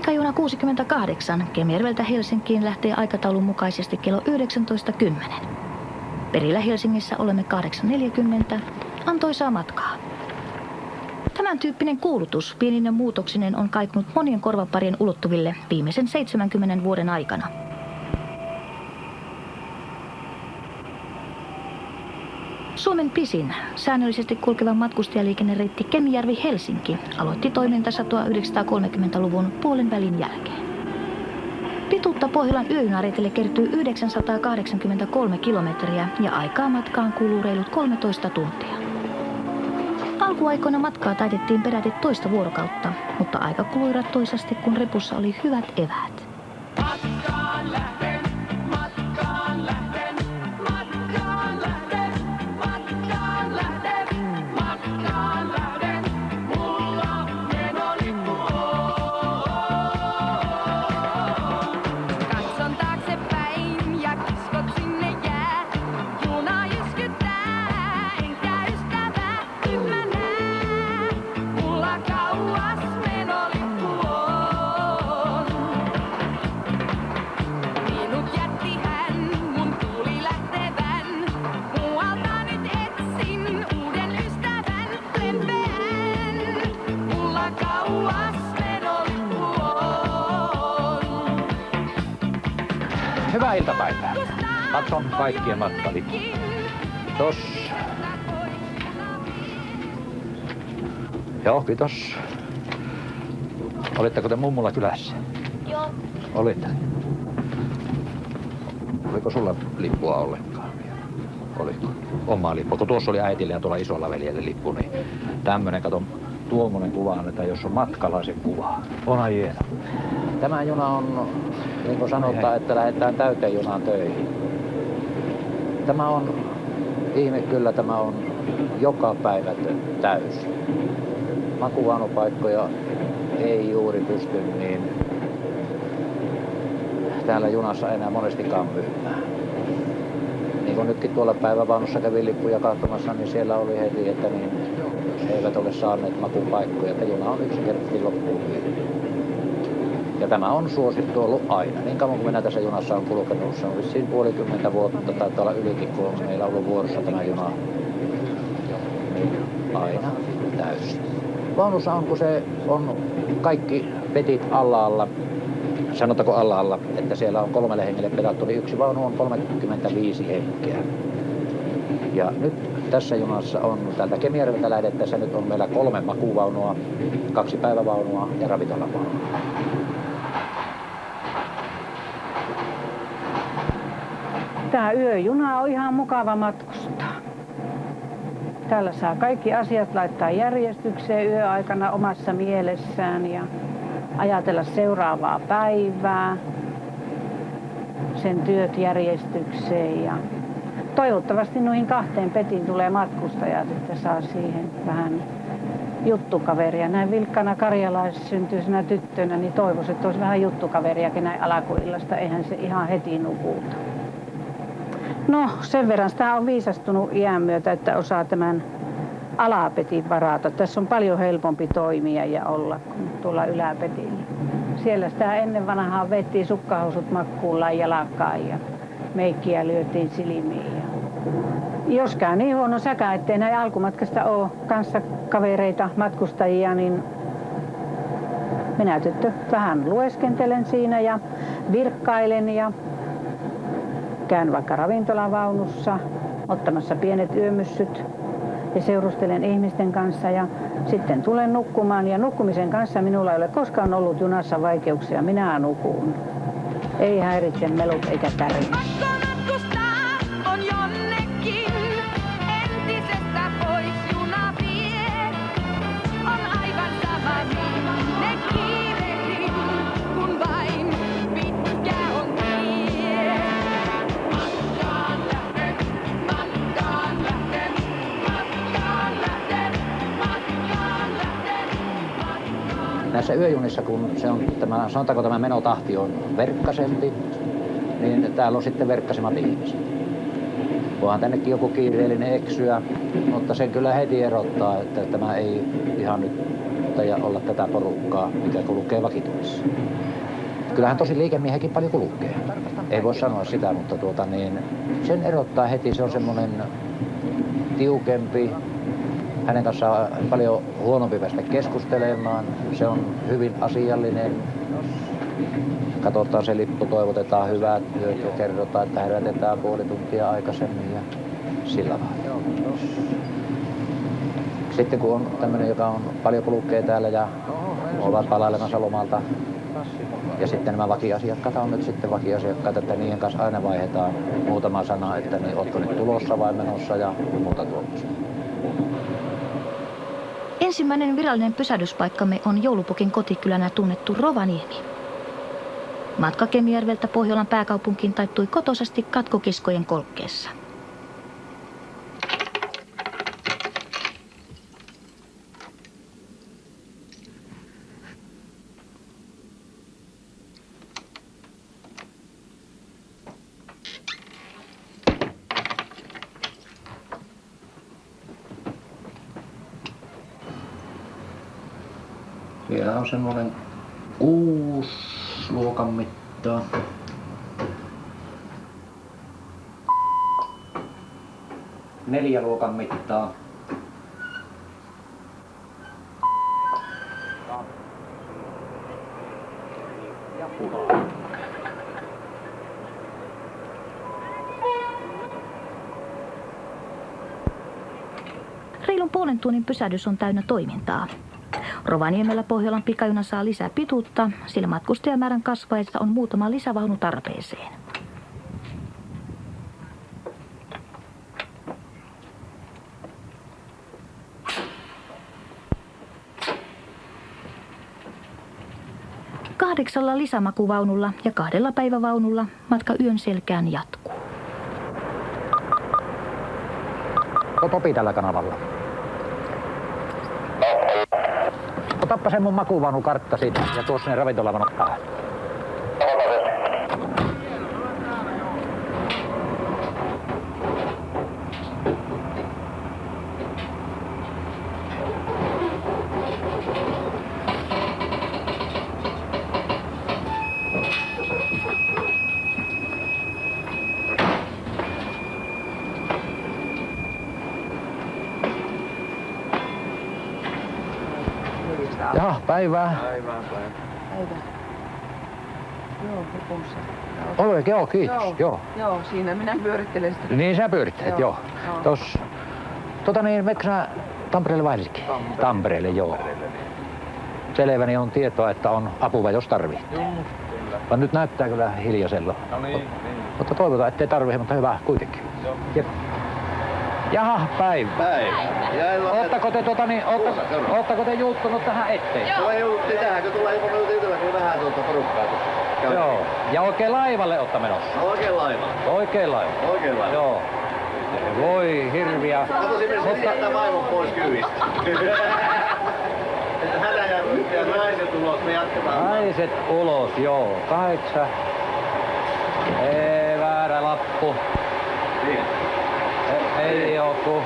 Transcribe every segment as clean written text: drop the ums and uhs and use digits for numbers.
Pikajuna 68 Kemijärveltä Helsinkiin lähtee aikataulun mukaisesti kello 19.10. Perillä Helsingissä olemme 8.40. Antoisaa matkaa. Tämän tyyppinen kuulutus pieninen muutoksinen on kaikunut monien korvaparien ulottuville viimeisen 70 vuoden aikana. Suomen pisin, säännöllisesti kulkeva matkustajaliikennereitti Kemijärvi-Helsinki aloitti toimintansa 1930-luvun puolen välin jälkeen. Pituutta Pohjolan yöjunareitille kertyy 983 kilometriä ja aikaa matkaan kuluu reilut 13 tuntia. Alkuaikoina matkaa taitettiin peräti toista vuorokautta, mutta aika kului rattoisasti, kun repussa oli hyvät eväät. Hyvää iltapäivää. Katson kaikkien matkalippuja. Tossa. Joo, kiitos. Olitteko te mummulla kylässä? Joo. Olitte. Oliko sulla lippua ollenkaan vielä? Oliko? Omaa lippua. Kun tuossa oli äitillä ja tuolla isolla veljellä lippu, niin tämmönen, kato, tuommoinen kuva annetaan, jos on matkalaisen kuva. Onhan hieno. Tämä juna on, niin kuin sanotaan, että lähdetään täyteen junaan töihin. Tämä on, ihme kyllä, tämä on joka päivä täysi. Makuuvaunupaikkoja ei juuri pysty niin täällä junassa enää monestikaan myymään. Niin kuin nytkin tuolla päivävaunussa kävin lippuja katsomassa, niin siellä oli heti, että niin he eivät ole saaneet makupaikkoja, että juna on yksinkertaisesti loppuun myyty. Ja tämä on suosittu ollut aina. Niin kauan kuin minä tässä junassa on kulkenut, se on vissiin puolikymmentä vuotta, taitaa olla ylikin, kun on meillä ollut vuorossa tämä juna. Niin aina täysin. Vaunussa on, kun se on kaikki petit alla, sanotaanko alla, että siellä on 3 hengelle pedattu, niin yksi vaunu on 35 henkeä. Ja nyt tässä junassa on täältä Kemijärveltä lähdettäessä, nyt on meillä 3 makuuvaunua, 2 päivävaunua ja ravintolavaunua. Tämä yöjuna on ihan mukava matkustaa. Täällä saa kaikki asiat laittaa järjestykseen yöaikana omassa mielessään ja ajatella seuraavaa päivää, sen työt järjestykseen ja toivottavasti noihin 2 petiin tulee matkustajat, että saa siihen vähän juttukaveria. Näin vilkkana karjalaissyntyisenä tyttönä, niin toivoisin, että olisi vähän juttukaveriakin näin alkuillasta, eihän se ihan heti nukuta. No, sen verran sitä on viisastunut iän myötä, että osaa tämän alapetin varata. Tässä on paljon helpompi toimia ja olla kuin tuolla yläpetillä. Siellä sitä ennen vanhaa vettiin sukkahousut makkuullaan jalkaan ja meikkiä lyötiin silmiin. Jos käy niin huono säkä, ettei näin alkumatkasta ole kanssakavereita, matkustajia, niin minä tyttö vähän lueskentelen siinä ja virkkailen ja käyn vaikka ravintolavaunussa ottamassa pienet yömyssyt ja seurustelen ihmisten kanssa ja sitten tulen nukkumaan. Ja nukkumisen kanssa minulla ei ole koskaan ollut junassa vaikeuksia. Minä nukun. Ei häiritse melut eikä tärinä. Näissä yöjunissa, kun se on tämä, sanotaanko tämä menotahti on verkkasempi, niin täällä on sitten verkkasemmat ihmiset. Voihan tännekin joku kiireellinen eksyä, mutta sen kyllä heti erottaa, että tämä ei ihan nyt seurata ja olla tätä porukkaa, mikä kulkee vakituissa. Kyllähän tosi liikemiehekin paljon kulkee. Ei voi sanoa sitä, mutta sen erottaa heti. Se on semmoinen tiukempi. Hänen kanssaan paljon huonompi päästä keskustelemaan. Se on hyvin asiallinen. Katsotaan se lippu, toivotetaan hyvät yöt ja kerrotaan, että herätetään puoli tuntia aikaisemmin ja sillä lailla. Sitten kun on tämmöinen, joka on paljon kulkee täällä ja ovat palailemassa lomalta. Ja sitten nämä vakiasiakkaat on nyt sitten vakiasiakkaita, että niiden kanssa aina vaihdetaan muutama sana, että niin, ootko nyt tulossa vai menossa ja muuta tuollaista. Ensimmäinen virallinen pysähdyspaikkamme on joulupukin kotikylänä tunnettu Rovaniemi. Matka Kemijärveltä Pohjolan pääkaupunkiin taittui kotoisesti katkokiskojen kolkkeessa. Siellä on semmoinen 6 luokan mittaa. Neljä luokan mittaa. Ja punainen. Reilun puolen tunnin pysähdys on täynnä toimintaa. Rovaniemellä Pohjolan pikajuna saa lisää pituutta, sillä matkustajamäärän kasvaessa on muutama lisävaunu tarpeeseen. Kahdeksalla lisämakuvaunulla ja 2 päivävaunulla matka yön selkään jatkuu. Topi tällä kanavalla. Otappa sen mun makuvaunukartta siitä ja tuossa ne ravintolavanot päälle. Jaha, päivää. Päivä. Joo, hupussa. Oikein, joo, kiitos. Joo. Joo, siinä minä pyörittelen sitä. Niin sä pyörittelet, joo. Tos, meneekö sä Tampereelle vai Helsinkiin? Tampereelle, joo. Selvä, niin on tietoa, että on apua, jos tarvitsee. Vaan nyt näyttää kyllä hiljaisella. No niin. Mutta toivotaan, ettei tarvitse, mutta hyvä kuitenkin. Jep. Jaha, päivä. Oottako te juuttunut tähän eteen? Tulee juutti tähän, kun tulee joku yltymä, kun vähän tuolta porukkaa. Joo. Ja oikein laivalle ootte menossa? Oikein laiva. Oikein laiva? Oikein laiva. Joo. Voi hirviä. Kato sinne jättää vaimon pois kyvistä. Että hätäjarruit ja naiset ulos, me jatketaan. Naiset ulos, joo. 8. Väärä lappu. Siinä. Ei joku.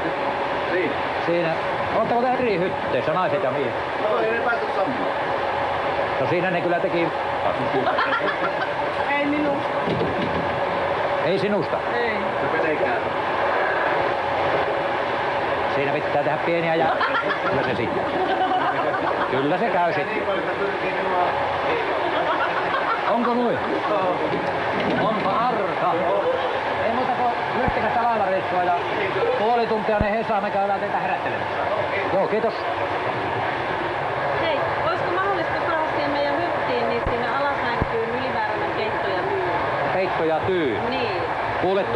Siinä. Siinä. Oletteko te eri hytteissä, naiset ja miehet? No ei ne päästy sammumaan. No siinä ne kyllä teki. Ei minusta. Ei sinusta. Ei. Se petekään. Siinä pitää tehdä pieniä ja kyllä se sitten. Kyllä se käy sitten. Niin paljon, että pyrkii minua. Onko noin? Onpa arka. Ei muuta kuin lyöttekö laivareissua ja puoli tuntia ne Hesa, me käydään teitä herättelemässä. Joo, kiitos. Hei, olisiko mahdollista saada siihen meidän hyttiin, niin sinne alas näkyy Ylivääräinen peitto ja tyy. Peitto ja tyy. Niin. Kuule Me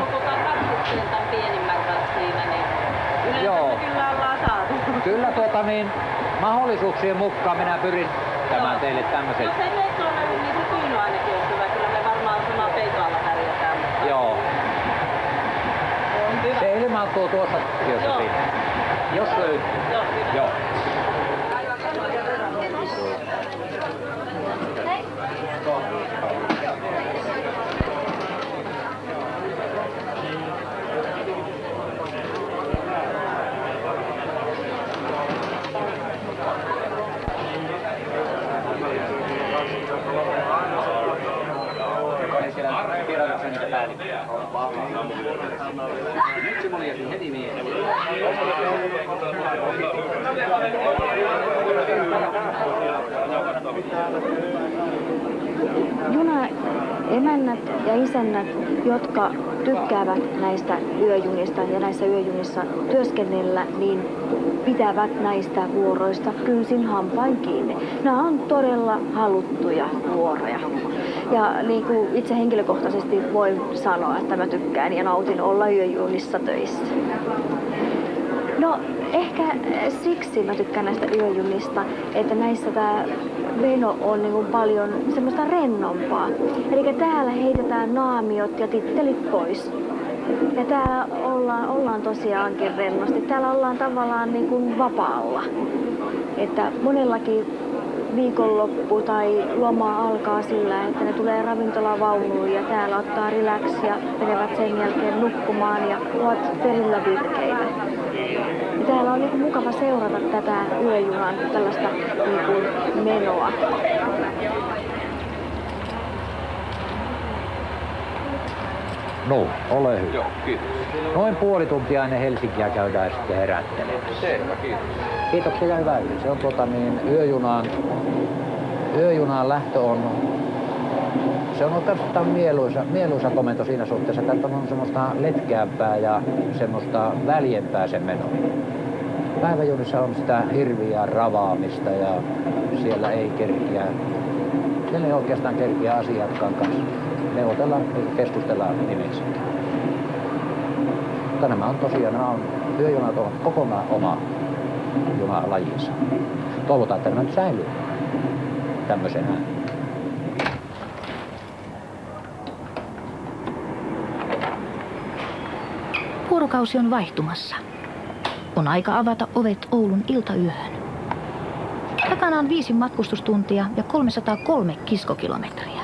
otetaan katsukseen tämän pienimmän kanssa siinä, niin yleensä Joo. me kyllä ollaan saatu. Kyllä mahdollisuuksien mukaan minä pyrin tämän teille tämmöisen. Jos ei peitto ole löydy, niin se tyyny ainakin olisi hyvä. Kyllä me varmaan samaa peitoalla pärjätään. Mutta Joo. on hyvä. Se ilmaantuu tuossa työssä Joo. siinä. Jos löytyy. Joo, hyvä. Joo. päällikkö. Nyt se muljasi heti miehen. Junaemännät ja isännät, jotka tykkäävät näistä yöjunista ja näissä yöjunissa työskennellä, niin pitävät näistä vuoroista kynsin hampain kiinni. Nämä on todella haluttuja vuoroja. Ja niin kuin itse henkilökohtaisesti voin sanoa, että mä tykkään ja nautin olla yöjunissa töissä. No ehkä siksi mä tykkään näistä yöjunista, että näissä tää meno on niin kuin paljon semmoista rennompaa. Eli täällä heitetään naamiot ja tittelit pois. Ja täällä ollaan tosiaankin rennosti. Täällä ollaan tavallaan niin kuin vapaalla. Että monellakin viikonloppu tai loma alkaa sillä, että ne tulee ravintolavaunuun ja täällä ottaa relaxia, menevät sen jälkeen nukkumaan ja ovat perillä virkkeitä. Ja täällä on niin mukava seurata tätä yöjunan tällaista niin menoa. No, ole hyvä. Joo, kiitos. Noin puoli tuntia ennen Helsinkiä käydään sitten herättelemässä. Selvä, kiitos. Kiitoksia ja hyvää yötä. Se on yöjunaan lähtö on, se on oikeastaan mieluisa komento siinä suhteessa, että on semmoista letkeämpää ja semmoista väljempää se meno. Päiväjunissa on sitä hirviää ravaamista ja siellä ei oikeastaan kerkiä asiakkaan kanssa neuvotella, keskustella nimensä. Mutta yöjunat on kokonaan oma junalajinsa. Toivotaan, että nämä nyt säilyy tämmöisenä. Vuorokausi on vaihtumassa. On aika avata ovet Oulun iltayöhön. Takana on 5 matkustustuntia ja 303 kiskokilometriä.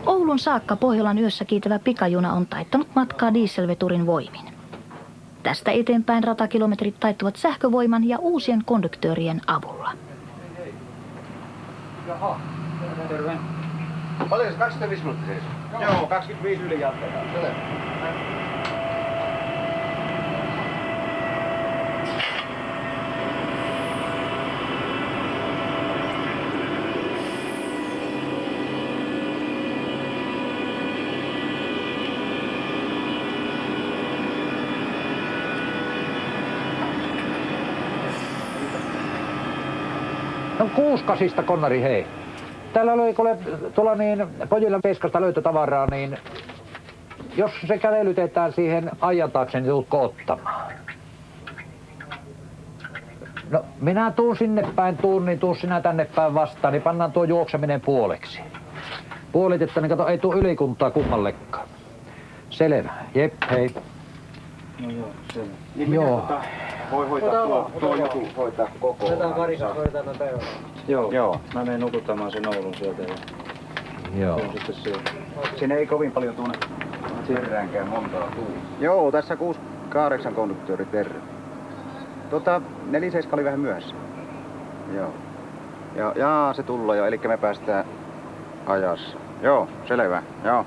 Oulun saakka Pohjolan yössä kiitävä pikajuna on taittanut matkaa dieselveturin voimin. Tästä eteenpäin ratakilometrit taittuvat sähkövoiman ja uusien konduktöörien avulla. Jaha, terve. Paljon se 25 minuuttia seisoo? Joo, 25 yli jatketaan. Selvä. No 6-8 Konnari, hei. Täällä oli tuolla niin pojilla Peskasta löytötavaraa, niin jos se kävelytetään siihen ajan taakse, niin tuutko ottamaan? No minä tuun sinne päin, niin tuu sinä tänne päin vastaan, niin pannaan tuo juokseminen puoleksi. Puolitetta, niin kato, ei tuu ylikuntaa kummallekaan. Selvä, jep, hei. No joo, selvä. Niin joo. Voi hoitaa tuo joku hoitaa koko. Otetaan Karissa, hoidetaan noin päivän. Joo. Mä menen nukuttamaan sen Oulun sieltä ja Joo. se on sitten siellä. Siinä ei kovin paljon tuonne Terräänkään montaa tuu. Joo, tässä 6-8 konduktööri Terre. 4-7 oli vähän myöhässä. Joo. Ja se tullaan jo, eli me päästään ajassa. Joo, selvä. Joo,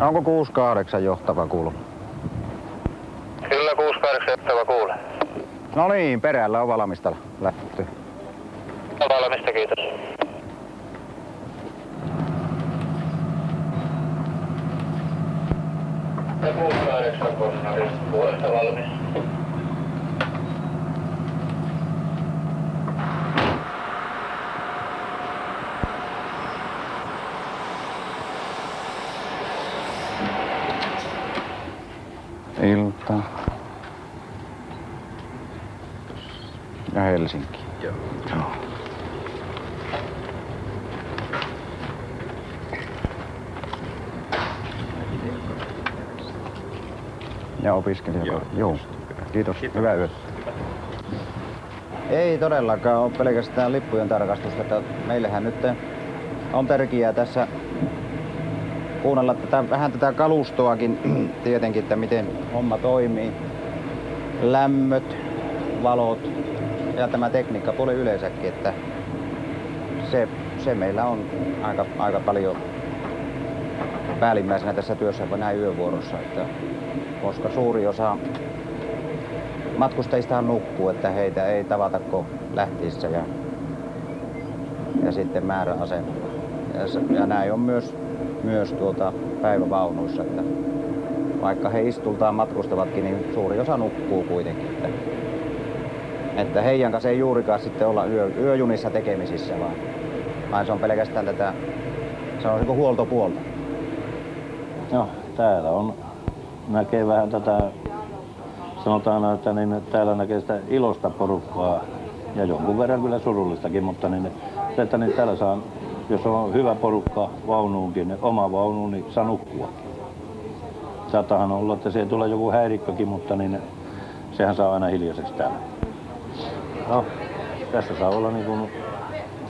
Onko 6-8 johtava kuuluu? Kyllä 6-8 johtava kuulee. No niin, perällä on valmista lähtö. Valmista, kiitos. Ja 6-8 Konnari, puolesta valmis. Ilta. Ja Helsinki. Joo. Ja opiskelija. Joo. Kiitos. Hyvää yötä. Ei todellakaan ole pelkästään lippujen tarkastusta. Meillähän nyt on tärkeää tässä kuunnella vähän tätä kalustoakin tietenkin, että miten homma toimii. Lämmöt, valot ja tämä tekniikkapuoli yleensäkin, että se meillä on aika paljon päällimmäisenä tässä työssä näin yövuorossa, että koska suuri osa matkustajistahan nukkuu, että heitä ei tavata kuin lähtiessä ja sitten määräasemalla. Ja näin on myös päivävaunuissa, että vaikka he istultaan matkustavatkin, niin suuri osa nukkuu kuitenkin. Että heidän kanssa ei juurikaan sitten olla yöjunissa tekemisissä, vaan se on pelkästään tätä, se on niin kuin huoltopuolta. No, täällä näkee vähän tätä, sanotaan, että täällä näkee sitä ilosta porukkaa ja jonkun verran kyllä surullistakin, mutta että täällä saa, jos on hyvä porukka vaunuunkin, niin oma vaunuun, niin saa nukkua. Saatahan olla, että se tulee joku häirikkökin, mutta sehän saa aina hiljaiseksi täällä. No, tässä saa olla niin kuin,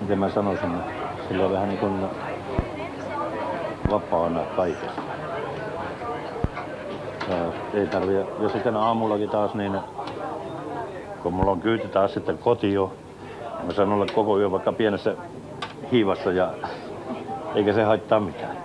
miten mä sanoisin, sillä vähän niin kuin vapaana kaikesta. Ja sitten aamullakin taas niin, kun mulla on kyyti taas sitten kotiin, mä saan olla koko yö vaikka pienessä hiivassa ja eikä se haittaa mitään.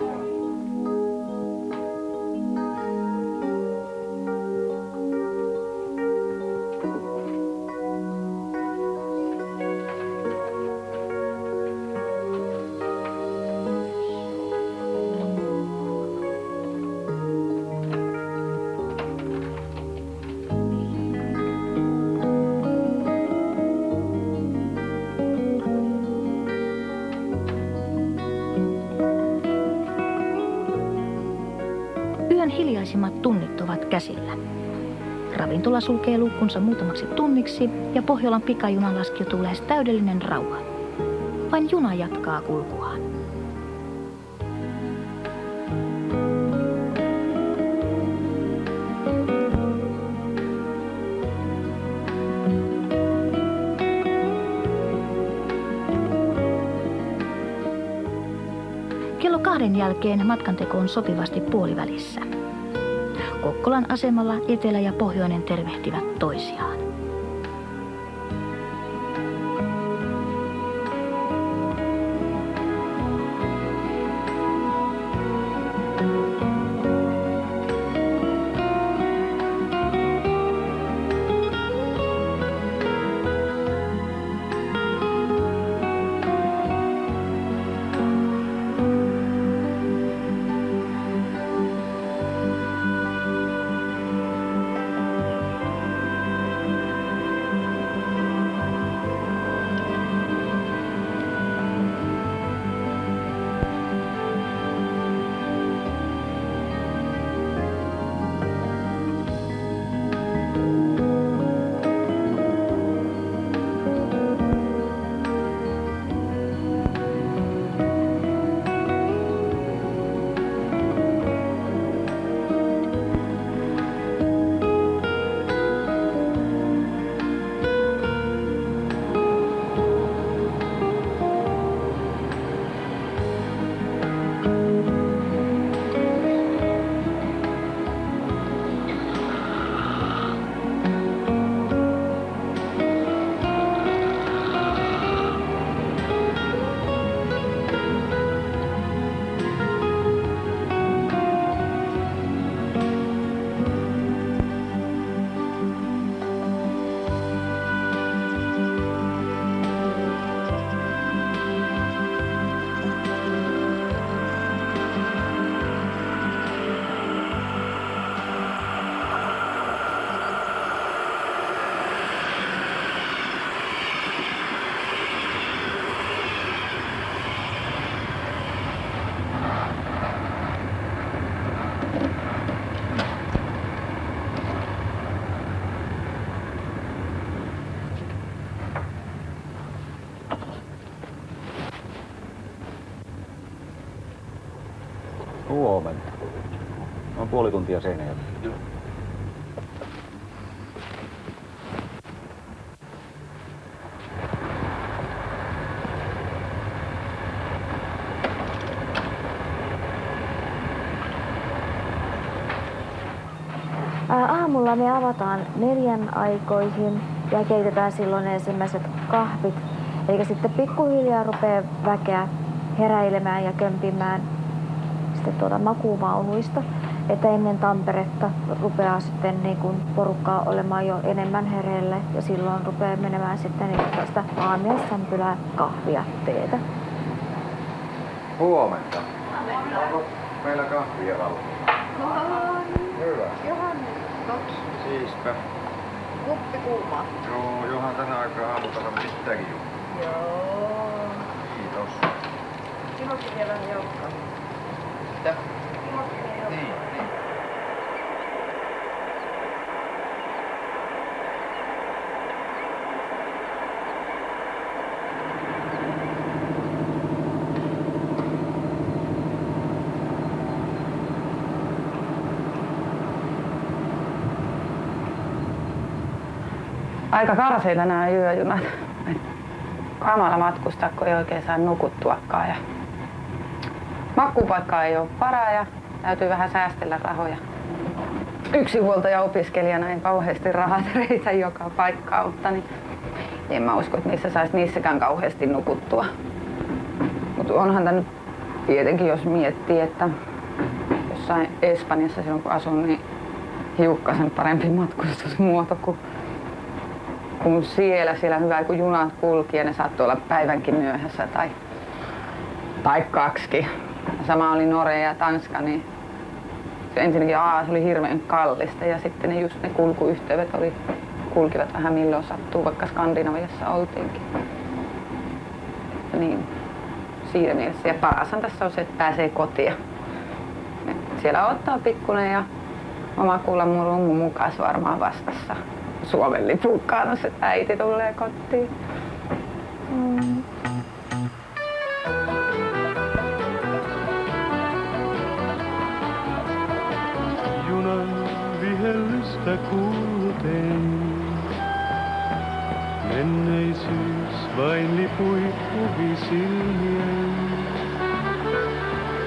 Yön hiljaisimmat tunnit ovat käsillä. Ravintola sulkee luukkunsa muutamaksi tunniksi ja Pohjolan pikajunan laskeutuu lähes täydellinen rauha. Vain juna jatkaa kulkuaan. Kello 2 jälkeen matkanteko on sopivasti puolivälissä. Kokkolan asemalla etelä ja pohjoinen tervehtivät toisiaan. Huomenta. On puoli tuntia Seinäjoella. aamulla me avataan 4 aikoihin ja keitetään silloin ensimmäiset kahvit. Eikä sitten pikkuhiljaa rupeaa väkeä heräilemään ja kömpimään sitten makuvaunuista. Että ennen Tamperetta rupeaa sitten niin kuin porukkaa olemaan jo enemmän hereille ja silloin rupeaa menemään sitten niin tästä aamiaissämpylää, kahvia, teetä. Huomenta. Onko meillä kahvia valmiina? Hyvä. Johannes, Siispä. kuppi kuumaa. Joo, johan tänä aikaa aamupäivä mitäkin juttu. Joo. Kiitos. Timokin vielä vähän joukkoa. Mitä? Niin. Aika karseita nämä yöjunat. Kamala matkustaa, kun ei oikein saa nukuttuakaan. Ja makuupaikkaa ei ole varaa ja täytyy vähän säästellä rahoja. Yksinhuoltaja opiskelijana en kauheasti rahat reitä joka paikkaa, mutta niin en mä usko, että niissä saisi niissäkään kauheasti nukuttua. Mutta onhan tämä nyt tietenkin, jos miettii, että jossain Espanjassa silloin kun asun, niin hiukkasen parempi matkustusmuoto kuin siellä hyvä, kun junat kulki ja ne saattoi olla päivänkin myöhässä tai 2. Sama oli Norja ja Tanska, niin ensinnäkin se oli hirveän kallista ja sitten ne kulkuyhteydet kulkivat vähän milloin sattuu, vaikka Skandinaviassa oltiinkin. Niin, siinä mielessä. Ja parashan tässä on se, että pääsee kotiin. Siellä ottaa pikkunen ja oma kuulla mun rummu mukas varmaan vastassa. Suomen lipun kanssa, että äiti tulee kotiin. Junan vihellystä kuulten, menneisyys vain lipui ohi silmien.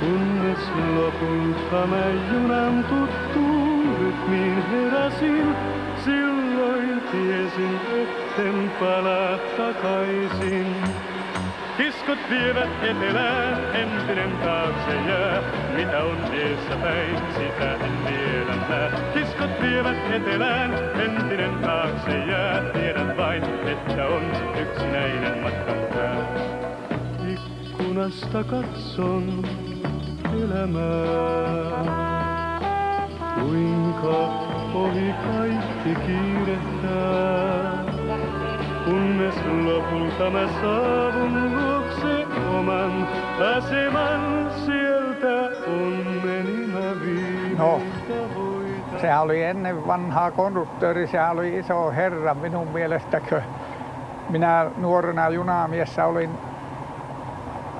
Kunnes lopulta mä junan tuttuun rytmiin heräsin, silloin tiesin, etten palaa takaisin. Kiskot vievät etelään, entinen taakse jää. Mitä on edessäpäin, sitä en vielä näe. Kiskot vievät etelään, entinen taakse jää. Tiedän vain, että on yksinäinen matkan pää. Ikkunasta katson elämää. Kuinka ohi kaikki kiirehtää. Kunnes lopulta mä saavun luokse oman aseman, sieltä onneni mä viimeistä voitan. Sehän oli ennen vanhaa konduktööri, sehän oli iso herra minun mielestäkö. Minä nuorena junamiessä olin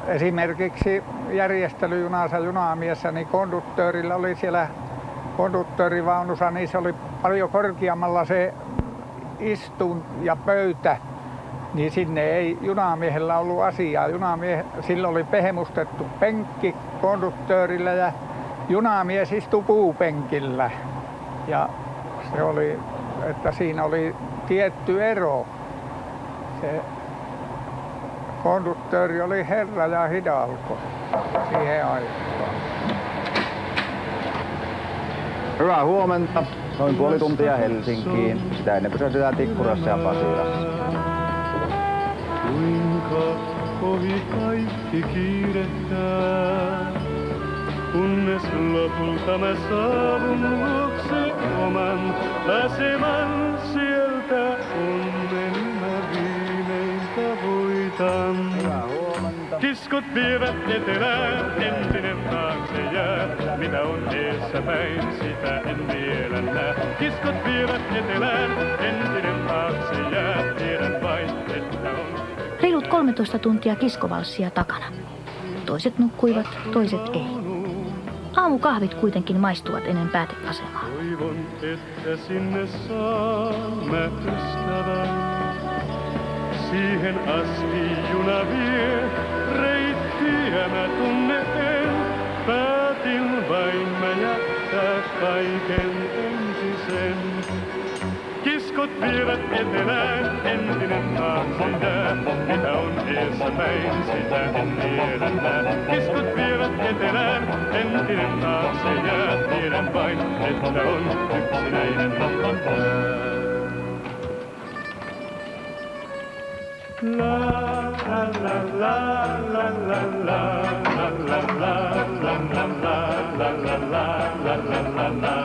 esimerkiksi järjestelyjunassa junamiessä, niin konduktöörillä oli siellä konduktöörivaunussa, niin se oli paljon korkeammalla se istun ja pöytä, niin sinne ei junamiehellä ollut asiaa. Sillä oli pehmustettu penkki konduktöörillä ja junamies istui puupenkillä. Ja se oli, että siinä oli tietty ero. Se konduktööri oli herra ja hidalko siihen aikaan. Hyvää huomenta. Noin puoli tuntia Helsinkiin. Sitä ennen pysähdytään Tikkurassa ja Pasilassa. Kuinka ohi kaikki kiirehtää, kunnes lopulta mä saavun luokse oman aseman, sieltä onneni mä viimein tavoitan. Kiskot vievät etelään, entinen taakse jää. Mitä on edessäpäin, sitä en vielä näe. Kiskot vievät etelään, entinen taakse jää. Tiedän vain, että on... Reilut 13 tuntia kiskovalssia takana. Toiset nukkuivat, toiset ei. Aamukahvit kuitenkin maistuvat ennen pääteasemaa. Toivon, että sinne saan mä ystävän. Siihen asti juna vie, reittiä mä tunne en. Päätin vain mä jättää kaiken entisen. vievät etelään, entinen taakse jää. Mitä on eessä päin, sitä en tiedä mä. Kiskot vievät etelään, entinen taakse jää. Tiedän vain, että on yksinäinen matkan pää. La la la la la la la la la la la la la la la la la la